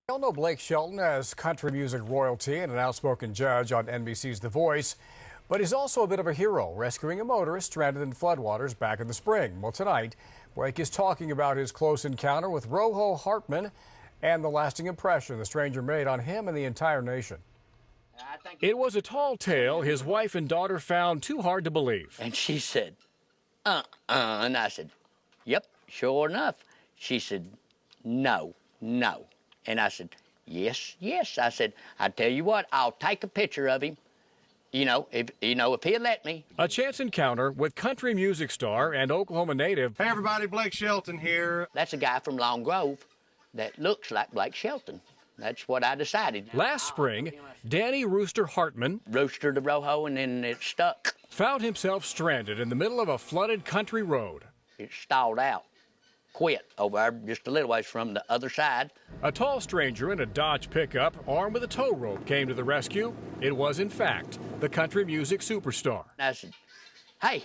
We all know Blake Shelton as country music royalty and an outspoken judge on NBC's The Voice, but he's also a bit of a hero, rescuing a motorist stranded in floodwaters back in the spring. Well, tonight, Blake is talking about his close encounter with Roho Hartman and the lasting impression the stranger made on him and the entire nation. It was a tall tale his wife and daughter found too hard to believe. And she said, and I said, yep, sure enough. She said, no. And I said, yes. I said, I tell you what, I'll take a picture of him, if he'll let me. A chance encounter with country music star and Oklahoma native. Hey everybody, Blake Shelton here. That's a guy from Long Grove that looks like Blake Shelton. That's what I decided. Last spring, Danny Rooster Hartman Rooster the Roho, and then it stuck. Found himself stranded in the middle of a flooded country road. It stalled out. Quit over there just a little ways from the other side. A tall stranger in a Dodge pickup armed with a tow rope came to the rescue. It was, in fact, the country music superstar. I said, hey,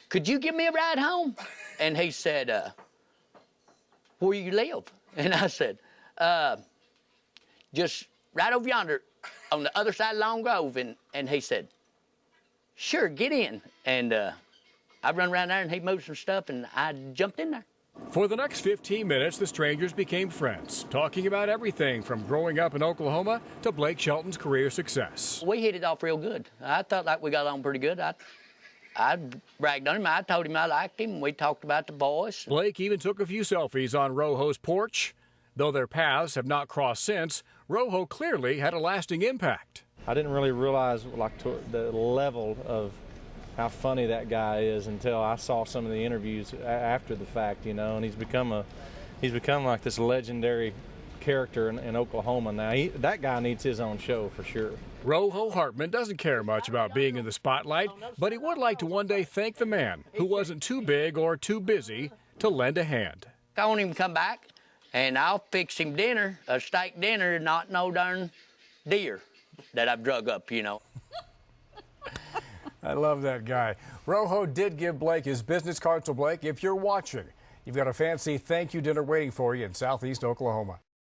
could you give me a ride home? And he said, where you live? And I said, just right over yonder on the other side of Long Grove. And he said, sure, get in. And I run around there and he moved some stuff and I jumped in there. For the next 15 minutes, the strangers became friends, talking about everything from growing up in Oklahoma to Blake Shelton's career success. We hit it off real good. I felt like we got on pretty good. I bragged on him. I told him I liked him. We talked about the boys. Blake even took a few selfies on Roho's porch. Though their paths have not crossed since, Roho clearly had a lasting impact. I didn't really realize the level of how funny that guy is until I saw some of the interviews after the fact, and he's become like this legendary character in Oklahoma now. That guy needs his own show for sure. Roho Hartman doesn't care much about being in the spotlight, but he would like to one day thank the man who wasn't too big or too busy to lend a hand. I want him to come back, and I'll fix him dinner, a steak dinner, not no darn deer that I've drug up, I love that guy. Roho did give Blake his business card, so Blake, if you're watching, you've got a fancy thank you dinner waiting for you in Southeast Oklahoma.